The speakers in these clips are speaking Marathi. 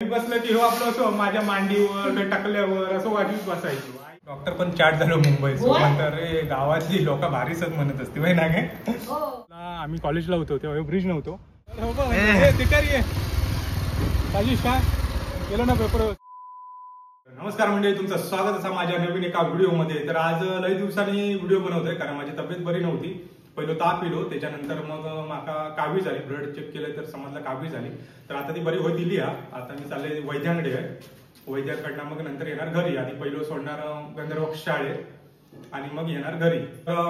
बसलं की हो आपलं असं माझ्या मांडीवर टाकल्यावर असं वाजवीत बसायचो. डॉक्टर पण चाट झालो मुंबईचं. म्हणतात रे गावातली लोक भारीसच म्हणत असते वय ना गे. आम्ही कॉलेजला होतो तेव्हा ब्रिज नव्हतो. गेलो ना पेपर. नमस्कार मंडळी, तुमचं स्वागत असा माझ्या नवीन एका व्हिडिओमध्ये. तर आज लई दिवसांनी व्हिडिओ बनवतोय कारण माझी तब्येत बरी नव्हती. पहिलं ताप येलो, त्याच्यानंतर मग माका कावी झाली. ब्लड चेक केलं तर समजलं कावी झाली. तर आता ती बरी होत दिली. आता मी चालले वैद्यांकडे आहे. वैद्याकडनं मग नंतर येणार घरी. आधी पहिलं सोडणार गंधर्व शाळेत आणि मग येणार घरी.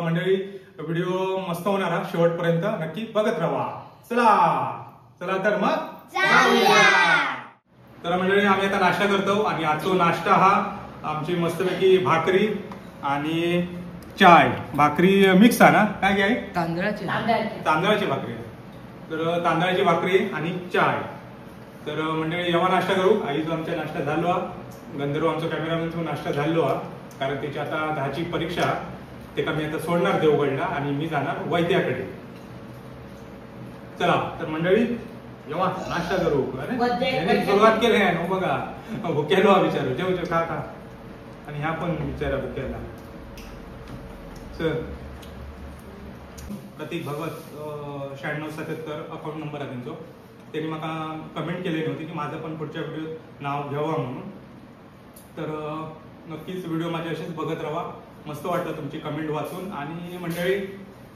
मंडळी व्हिडिओ मस्त होणार हा, शेवटपर्यंत नक्की बघत राहा. चला तर मग तर मंडळी आम्ही आता नाश्ता करतो आणि आजचा नाश्ता हा आमची मस्तपैकी भाकरी आणि चाय. भाकरी मिक्स आहे ना, काय घ्याय? तांदळाची भाकरी. तर तांदळाची भाकरी आणि चाय. तर मंडळी जेव्हा नाश्ता करू. आईचा आमचा नाश्ता झालो हा. गंधर्व आमचा कॅमेरामॅनचा नाश्ता झालो हा, कारण त्याची आता 10ची परीक्षा. ते का मी आता सोडणार देवगडला आणि मी जाणार वैद्याकडे. चला तर मंडळी जेव्हा नाश्ता करू. सुरुवात केली आहे ना बघा. भुक्यालो हा विचारू जेव खा आणि ह्या पण विचारा भुक्याला. प्रतीक भगवत 9677 अकाउंट नंबर आहे त्यांचा. त्यांनी मला कमेंट केलेली होती की माझं पण पुढच्या व्हिडिओत नाव घ्यावा म्हणून. तर नक्कीच व्हिडिओ माझे असेच बघत राहा. मस्त वाटतं तुमची कमेंट वाचून. आणि मंडळी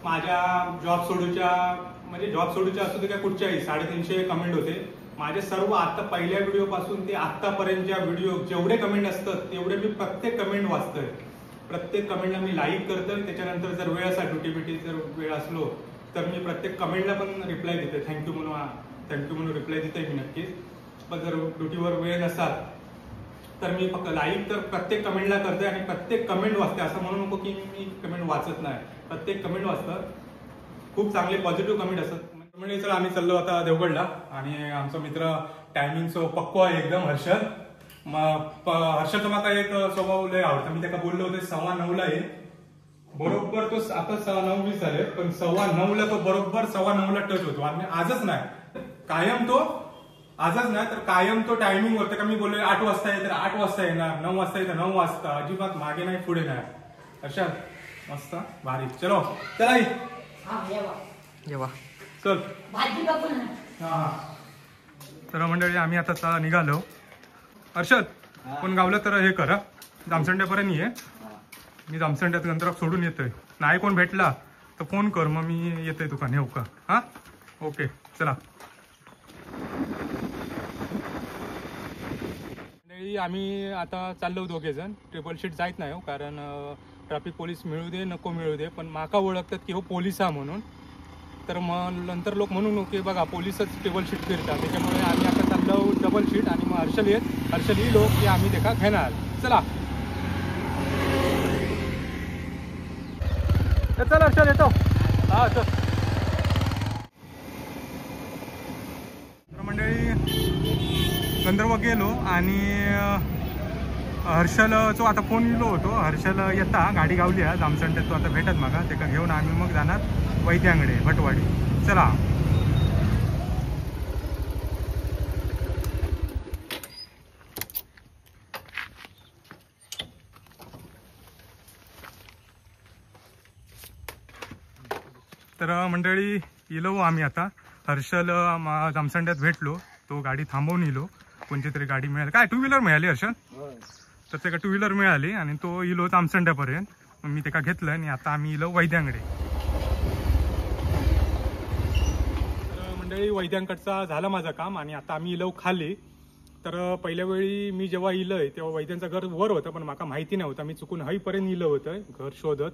माझ्या जॉब सोडूच्या असू दे काय कुठच्याही 350 कमेंट होते माझे. सर्व आता पहिल्या व्हिडिओ पासून ते आतापर्यंतच्या व्हिडिओ जेवढे कमेंट असतात तेवढे मी प्रत्येक कमेंट वाचतोय. प्रत्येक कमेंटला मी लाईक करतोय. त्याच्यानंतर जर वेळ असा ड्युटी जर वेळ असलो तर मी प्रत्येक कमेंटला पण रिप्लाय देते. थँक्यू म्हणून रिप्लाय देते मी नक्कीच. पण जर ड्युटीवर वेळ नसतात तर मी फक्त लाईक तर प्रत्येक कमेंटला करते आणि प्रत्येक कमेंट वाचते. असं म्हणू नको की मी कमेंट वाचत नाही. प्रत्येक कमेंट वाचतं. खूप चांगले पॉझिटिव्ह कमेंट असतात. म्हणजे चला आम्ही चाललो आता देवगडला. आणि आमचा मित्र टायमिंग पक्को आहे एकदम, हर्षद. हर्षदचा मला एक स्वभाव लय आवडतं. मी त्याला बोललो होते 9:15 आहे बरोबर. तो आता 9:20 झाले पण 9:15 तो बरोबर 9:15 टच होतो. आणि आजच नाही तर कायम तो टायमिंग वरती. का मी बोललो 8 वाजता आहे तर 8 वाजता येणार, 9 वाजता येतं 9 वाजता. अजिबात मागे नाही पुढे नाही. हर्षद मस्त भारी. चला चल. तर मंडळी आम्ही आता निघालो. हर्षद कोण गावलं तर हे करा, जामसंड्यापर्यंत ये. मी जामसंड्यात गंधर्व सोडून येतोय. नाही कोण भेटला तर फोन कर, मग मी येतोय दुकान येऊ का? हा ओके चला. आम्ही आता चाललो दोघे जण. ट्रिपल शीट जायत नाही हो, कारण ट्रॅफिक पोलीस मिळू दे नको मिळू दे पण माका ओळखतात की हो पोलीस हा म्हणून. तर मग नंतर लोक म्हणून की बघा पोलीसच ट्रिपल शीट फिरतात. त्याच्यामुळे आम्ही आता चाललो डबल शीट. आणि मग हर्षल येईल की आम्ही देखा घेणार. चला चल हर्षल येतो. हा चल. मंडळी गंधर्व गेलो आणि हर्षलचो आता फोन येलो होतो. हर्षल येता गाडी गावली आहे जामसंड्यात. तो आता भेटत मागा ते का घेऊन आम्ही मग जाणार वैद्यांकडे भटवाडी. चला तर मंडळी येलो आम्ही आता. हर्षल जामसंड्यात भेटलो. तो गाडी थांबवून येलो. कोणती तरी गाडी मिळाली. काय 2 व्हीलर मिळाली हर्षल? तर ते का 2 व्हीलर मिळाली आणि तो येलो जामसंड्यापर्यंत. मी ते का घेतलं आणि आता आम्ही येलो वैद्यांकडे. तर मंडळी वैद्यांकडचा झालं माझं काम आणि आता आम्ही येलो खाली. तर पहिल्या वेळी मी जेव्हा इलंय तेव्हा वैद्यांचं घर वर होतं पण मला माहिती नव्हतं. मी चुकून हईपर्यंत इलं होतं घर शोधत.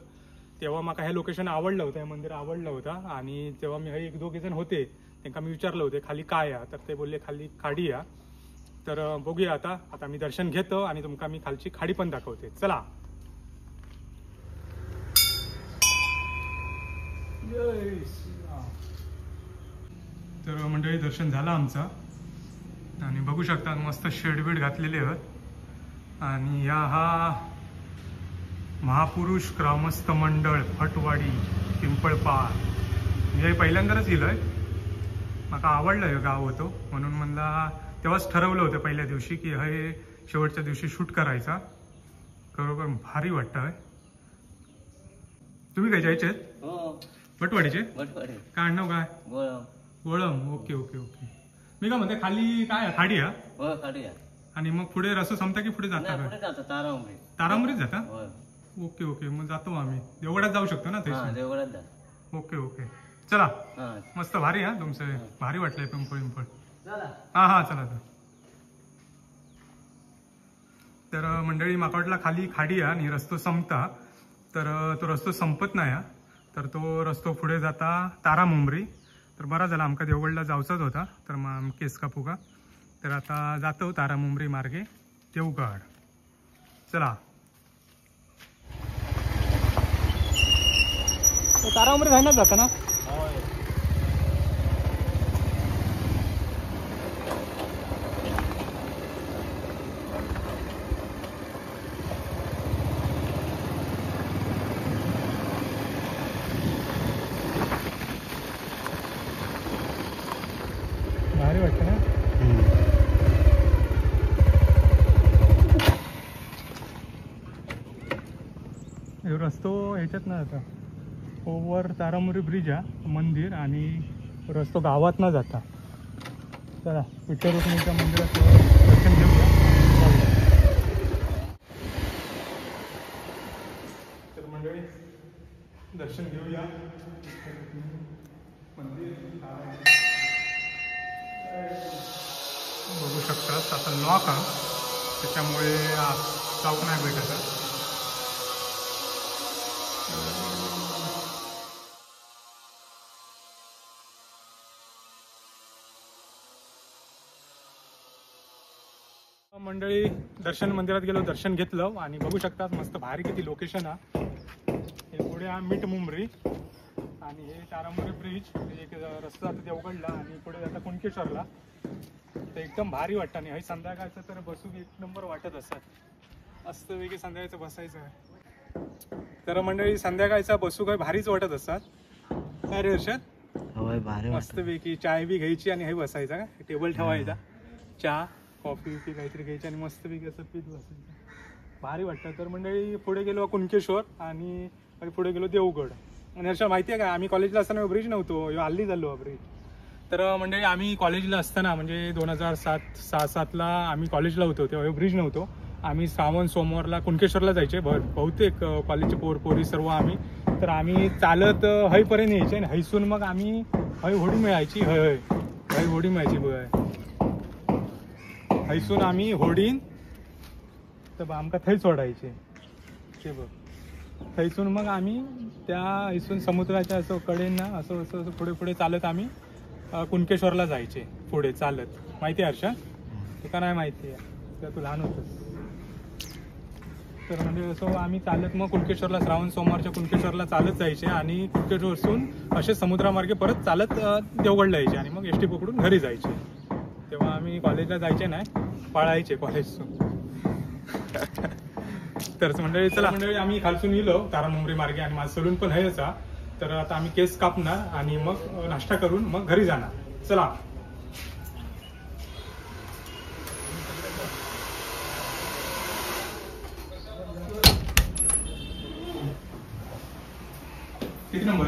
तेव्हा मला हे लोकेशन आवडलं होतं, हे मंदिर आवडलं होतं. आणि तेव्हा मी 1-2 जण होते त्यांना मी विचारलं होते खाली काय आहे. तर ते बोलले खाली खाडी या. तर बघूया आता मी दर्शन घेतो आणि तुमका मी खालची खाडी पण दाखवते. चला. तर मंडळी दर्शन झालं आमचं. आणि बघू शकता मस्त शेडबीड घातलेले आहेत. आणि हा महापुरुष ग्रामस्थ मंडळ भटवाडी पिंपळपार. हे पहिल्यांदाच गेलोय. मला आवडलं हे गाव होतं म्हणून म्हणला तेव्हाच ठरवलं होतं पहिल्या दिवशी की हे शेवटच्या दिवशी शूट करायचा. खरोखर भारी वाटतं आहे. तुम्ही काय जायचे? भटवाडीचे? काय आणणं काय? गोळम. Okay okay okay. मी काय म्हणते खाली काय खाडी आहे आणि मग पुढे रस्ता संपता की पुढे जाता काय? तारामुरीत जाता? Okay okay. मग जातो आम्ही. देवगडात जाऊ शकतो ना ते? Okay okay. चला मस्त भारी. हा तुमचं भारी वाटलंय पिंपळ. हा चला. तर मंडळी माका वाटला खाली खाडी आहे आणि रस्तो संपता, तर तो रस्तो संपत नाही. तर तो रस्तो पुढे जाता तारामुंबरी. तर बरा झाला आमका देवगडला जाऊचाच होता, तर मग केस कापू का. तर आता जातो तारामुंबरी मार्गे देवगड. चला. तारामुंबरी जायनाच जाता ना? भारी वाटतं ना? रस्तो ह्याच्यात ना आता ओव्हर तारामुरी ब्रिज आहे मंदिर आणि रस्तो गावात ना जाता. चला विठ्ठल रुक्मिणीच्या मंदिरात दर्शन घेऊया. तर मंडळी दर्शन घेऊया. मंदिर बघू शकतात आता लॉक आहे, त्याच्यामुळे जाऊक नाही भेटत. मंडळी दर्शन मंदिरात गेलो, दर्शन घेतलं आणि बघू शकतात मस्त भारी किती लोकेशन आहे. हे पुढे हा मीठ मुंबरी आणि हे तारामुरी ब्रिज. एक रस्ता जातो देवगडला आणि पुढे जाता कुणकेश्वरला. तर एकदम भारी वाटतं. आणि हे संध्याकाळचं तर बसू एक नंबर वाटत असतात. मस्त वेगळी संध्याकाळचं बसायचं आहे. तर मंडळी संध्याकाळचा बसू काय भारीच वाटत असतात. काय रे हर्षद? भारी मस्त पैकी चाय बी घ्यायची आणि हे बसायचा का टेबल ठेवायचा, चहा कॉफी की काहीतरी घ्यायची आणि मस्त पैकी असं पीत बसायचं. भारी वाटतं. तर मंडळी पुढे गेलो कुणकेश्वर आणि पुढे गेलो देवगड. आणि हर्षद माहिती आहे का आम्ही कॉलेजला असताना ब्रिज नव्हतो, हल्ली झालो ब्रिज. तर मंडळी आम्ही कॉलेजला असताना म्हणजे 2007 आम्ही कॉलेजला होतो तेव्हा ब्रिज नव्हतो. आम्ही श्रावण सोमवारला कुणकेश्वरला जायचे बहुतेक कॉलेजचे पोरी सर्व आम्ही. तर आम्ही चालत हयपर्यंत यायचे आणि हयसून मग आम्ही हय होडी मिळायची. हय होडी मिळायची बघ. हयसून आम्ही होडीन तर आमका थंय सोडायचे ते बघ. थंयसून मग आम्ही त्या हयसून समुद्राच्या असं कडेन ना असं असं असं पुढे पुढे चालत आम्ही कुणकेश्वरला जायचे पुढे चालत. माहिती आहे हर्षा? तुका नाही माहिती आहे का, तू लहान होतंस. तर म्हणजे असं आम्ही चालत मग कुणकेश्वरला श्रावण सोमवारच्या कुणकेश्वरला चालत जायचे आणि कुणकेश्वरसून असे समुद्रामार्गे परत चालत देवगडला यायचे आणि मग एस टी पकडून घरी जायचे. तेव्हा आम्ही कॉलेजला जायचे नाही, पळायचे कॉलेजसून. तर मंडळी चला मंडळी आम्ही खालसून गेलो तारामुंबरी मार्गे आणि माझं सलून पण आहे असा. तर आता आम्ही केस कापणार आणि मग नाश्ता करून मग घरी जाणार. चला. किती नंबर?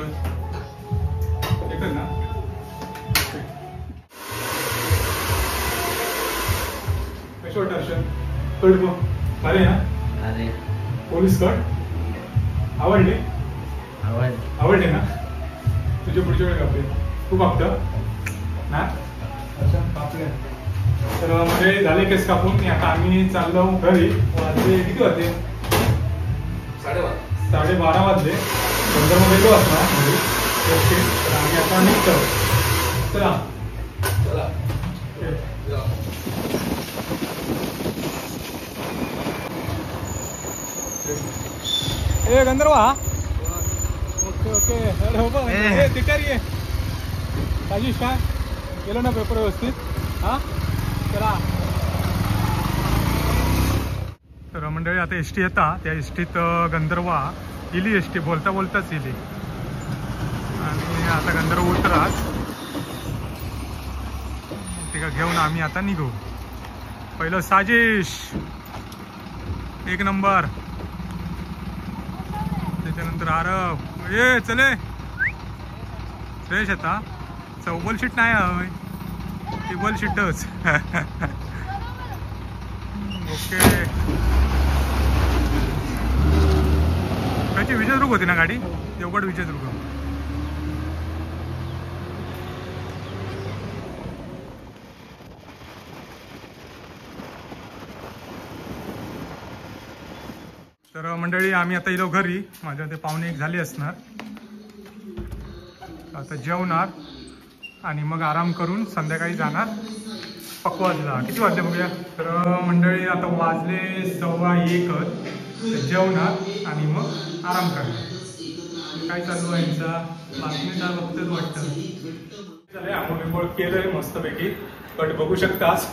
एकच ना? कशी वाटत हर्षद? कट मग भारी ना? पोलीस कट आवडले? आवडले ना? तुझे पुढच्या वेळी कापले तू कापतं ना? अच्छा कापले. तर म्हणजे झाले केस कापून आता आम्ही चाललो घरी. वाजले किती वाजले? 12:30 वाजले. बंदरमध्ये येतो असणार घरी. तर आम्ही आता निघतो. चला चला. ए गंधर्वा. Okay okay. अरे हो बघ तिकारी आहे राजेश. काय गेलो ना पेपर व्यवस्थित? हा चला. तर मंडळी आता एस टी येता. त्या एस टीत गंधर्वा इली. एस टी बोलता बोलताच इली आणि आता गंधर्व उतरात. ते ते घेऊन आम्ही आता निघू. पहिलं साजिश 1 नंबर, त्याच्यानंतर आरव ये चले फ्रेश आता. चौबल शीट नाही हवं, टेबल शीटच. ओके. त्याची विजयदुर्ग होती ना गाडी, देवगड विजयदुर्ग. तर मंडळी आम्ही आता येलो घरी. माझ्या ते 1:45 झाले असणार. आता जेवणार आणि मग आराम करून संध्याकाळी जाणार पकवाजला. किती वाजले बघूया. तर मंडळी आता वाजले 1:15. जेवणार आणि मग आराम करणार. काय चालू आहे यांचा बातमीचा बघतच वाटतं. झालंय आंघोळ केलंय मस्तपैकी. कट बघू शकतास.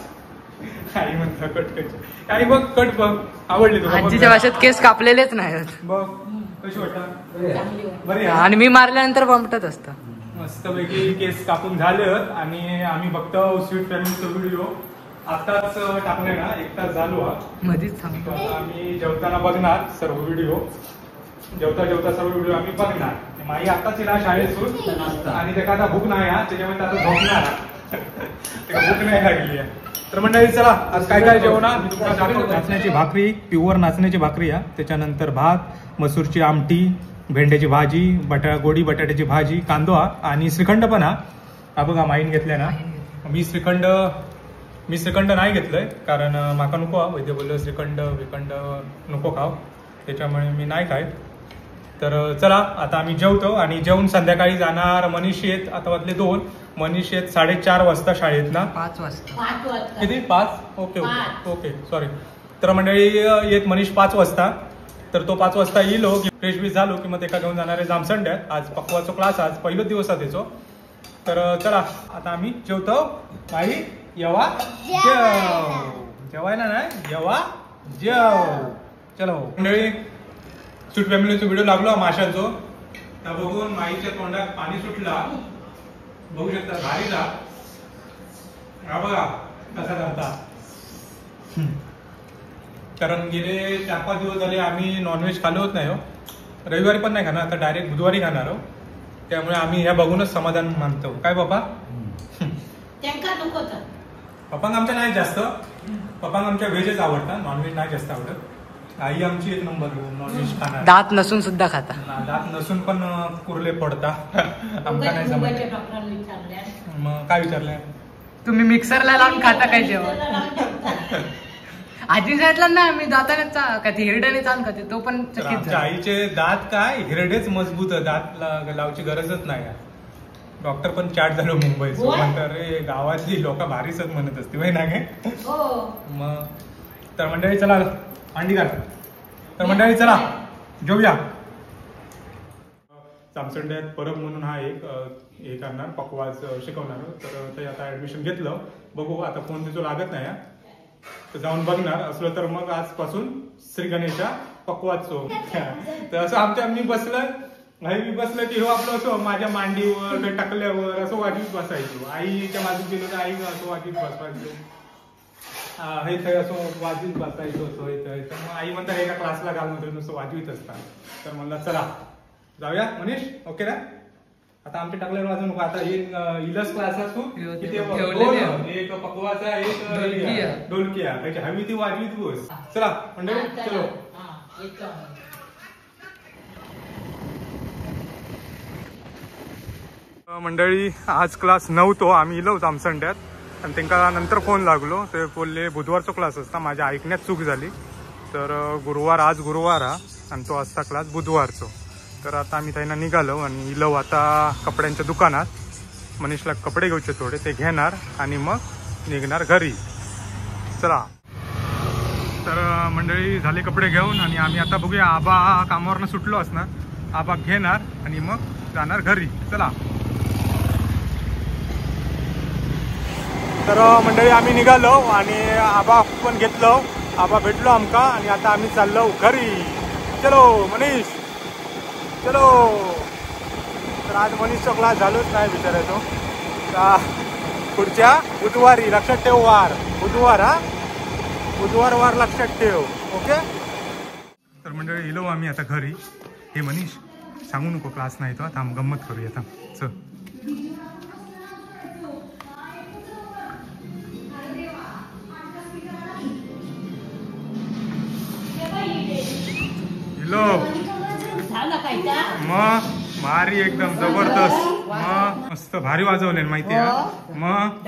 आई म्हणता कट कट आई बघ कट बघ. आवडली तुला. आजीच्या भाषेत केस कापलेलेच नाहीत. बघ कशी वाटतं. बरे आणि मी मारल्यानंतर बमटत असतं. मस्तपैकी केस कापून झालं आणि आम्ही बघतो स्वीट फॅमिलीचा व्हिडिओ आताच टाकले ना. 1 तास झालो हा. मध्येच सांगतो आम्ही जेवताना बघणार सर्व व्हिडिओ. जेवता सर्व व्हिडिओ आम्ही बघणार. माई आताच येणार शाळेतून आणि त्याला आता भूक नाही हा, त्याच्यामुळे आता झोपणार. भूक नाही लागली आहे. तर मंडळी चला आज काय काय जेवणार मी तुम्हाला दाखवतो. नाचण्याची भाकरी, प्युअर नाचण्याची भाकरी आहे. त्याच्यानंतर भात, मसूरची आमटी, भेंड्याची भाजी, गोडी बटाट्याची भाजी, कांदा आणि श्रीखंड पण हा बघा माईन घेतलाय ना. मी श्रीखंड नाही घेतलंय कारण माका नको. वैद्य बोललं श्रीखंड विखंड नको खाव, त्याच्यामुळे मी नाही खाय. तर चला आता आम्ही जेवतो आणि जेवून संध्याकाळी जाणार. मनीष येत आता वाजले 2. मनीष येत 4:30 वाजता शाळेत ना. 5 वाजता. किती 5? Okay okay okay sorry. तर मंडळी येत मनीष 5 वाजता. तर तो 5 वाजता येईल. फ्रेश बीस झालो की मग एका घेऊन जाणारे जामसंड्यात. आज पकवाचा क्लास, आज पहिलाच दिवस आहे त्याचो. तर चला आता आम्ही जेवतो. आई येवा जेवायला नाही येवा जेव. चलो मंडळी स्वीट फॅमिलीचा व्हिडिओ लागलो माशांचो. त्या बघून माईच्या तोंडात पाणी सुटला. बघू शकता भारीचा हा बघा कसा करता. कारण गेले 4-5 दिवस झाले आम्ही नॉनव्हेज खाल्लो नाही हो. रविवारी पण नाही खाणार, आता डायरेक्ट बुधवारी खाणार हो. त्यामुळे आम्ही ह्या बघूनच समाधान मानतो. काय बाबा पप्पा आमच्या नाही जास्त. पप्पा आमच्या व्हेजच आवडतात, नॉनव्हेज नाही जास्त आवडत. आई आमची 1 नंबर नॉनव्हेज खाणार. दात नसून सुद्धा खाता. दात नसून पण कुर्ले पडता. आमका नाही जमत. मग काय विचारलंय तुम्ही मिक्सरला लावून खाता काय जेवण. आजी सांगितलं ना मी दाताने का ते हिरड्याने चाल खाते तो पण चकित. आईचे दात काय हिरडेच मजबूत. दात लावची गरजच नाही. डॉक्टर पण चाट झालो मुंबईत. म्हणतात रे गावातली लोक भारीच म्हणत असते माहिती ना काय. मग तर मंडळी चला अंडी घाल. तर मंडळी चला जेवूया. जामसंड्यात परब म्हणून हा एक करणार पकवाज शिकवणार. तर ते आता ऍडमिशन घेतलं. बघू आता फोन तिथं लागत नाही. तर जाऊन बघणार असलं तर मग आजपासून श्री गणेशा पकवाजचो. तर असं आमच्या मी बसलं की हो आपलं असं माझ्या मांडीवर टाकल्यावर असं वाजवीत बसायचो. आईच्या बाजूत गेलो तर आई असं वाजवीत बसवायचो. हे थंय असं वाजवीत बसायचो असं इथं. तर मग आई म्हणतात एका क्लासला घाल म्हणतो नुसतं वाजवीत असतात. तर म्हणलं चला जाऊया मनीष. ओके ना. आता आमच्या टाकल्यावर वाजू नको. आता इलस क्लास असू एक पकवाचा एक ढोलकिया त्याची हवी ती वाजवीत बस. चला मंडळी चलो. मंडळी आज क्लास नव्हतो. आम्ही इलो जामसंड्यात आणि त्यांना नंतर फोन लागलो. ते बोलले बुधवारचा क्लास असता. माझ्या ऐकण्यात चूक झाली. तर आज गुरुवार हा आणि तो असता क्लास बुधवारचो. तर आता आम्ही त्यांना निघालो आणि इलो आता कपड्यांच्या दुकानात. मनीषला कपडे घ्यायचे थोडे ते घेणार आणि मग निघणार घरी. चला तर मंडळी झाले कपडे घेऊन आणि आम्ही आता बघूया. आबा कामावरनं सुटलो असणार. आबा घेणार आणि मग जाणार घरी. चला तर मंडळी आम्ही निघालो आणि आबा पण घेतलो. आबा भेटलो आमका आणि आता आम्ही चाललो घरी. चलो मनीष चलो. तर आज मनीषचा क्लास झालोच नाही विचारायचो. पुढच्या बुधवारी लक्षात ठेव वार बुधवार हा बुधवार लक्षात ठेव ओके. तर मंडळी इलो आम्ही आता घरी. हे मनीष सांगू नको क्लास नाही तो आता गंमत करूया आता चल. इलो मग भारी एकदम जबरदस्त मग मस्त भारी वाजवले माहिती आहे मग.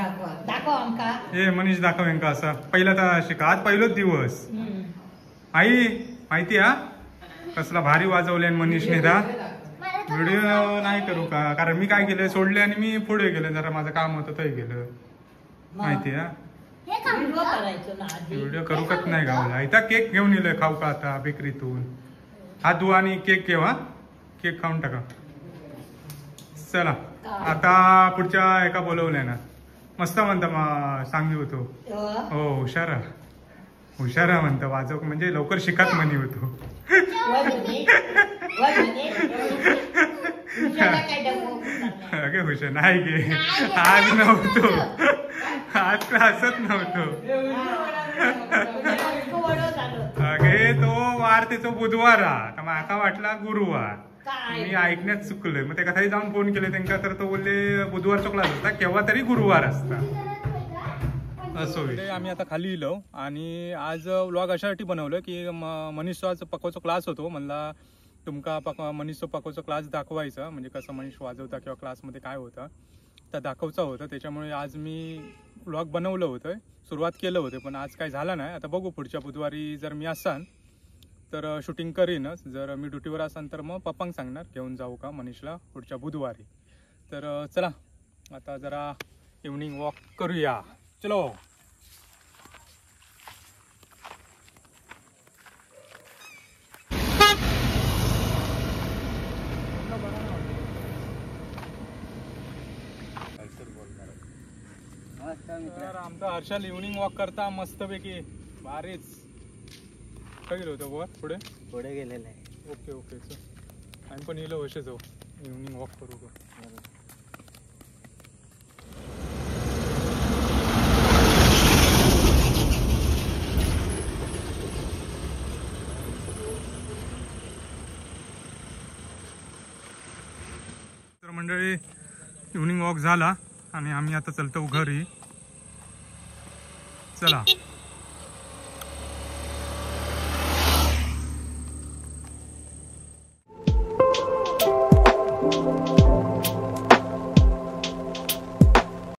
हे मनीष दाखवेन का असं पहिला तर शिका आज पहिलोच दिवस आई माहिती हा कसला भारी वाजवले मनीषने दा. व्हिडिओ नाही करू का कारण मी काय केलं सोडले आणि मी पुढे गेले जरा माझं काम होतं ते गेलं माहिती हा. व्हिडिओ करू कच नाही गावाला इथं केक घेऊन येलोय खाऊ का आता बेकरीतून. हात धुवा आणि केक घेवा केक खाऊन टाका. चला आता पुढच्या एका बोलवलंय ना मस्त म्हणता सांगी होतो हो हुशारा म्हणता वाजव म्हणजे लवकर शिकत म्हणी होतो. अगे हुशार नाही गे आज नव्हतो आज हसत नव्हतो. अगे तो वार त्याचा बुधवार हा माका वाटला गुरुवार मी ऐकण्यात चुकलोय मग ते कथाही जाऊन फोन केले त्यांना तर तो बोलले बुधवारचा क्लास असता केव्हा तरी गुरुवार असता असो. आम्ही आता खाली इलो आणि आज व्लॉग अशासाठी बनवलं की मनीषचा आज पकोचा क्लास होतो म्हणला तुमका मनीषचा पकोचा क्लास दाखवायचा म्हणजे कसं मनीष वाजवता किंवा क्लासमध्ये काय होतं तर दाखवचा होतं त्याच्यामुळे आज मी व्लॉग बनवलं होतं सुरुवात केलं होतं पण आज काय झालं नाही. आता बघू पुढच्या बुधवारी जर मी असाल तर शूटिंग करीनच जर मी ड्युटीवर असाल तर मग पप्पांग सांगणार घेऊन जाऊ का मनीषला पुढच्या बुधवारी. तर चला आता जरा इव्हनिंग वॉक करूया चलो. तर आमचा हर्षल इव्हनिंग वॉक करता मस्तपैकी भारीच. काय गेलो होतं वर पुढे पुढे गेलेलं आहे. ओके ओके चल आम्ही पण येलो वर्ष जाऊ इव्हनिंग वॉक करू का. तर मंडळी इव्हनिंग वॉक झाला आणि आम्ही आता चलतो घरी चला.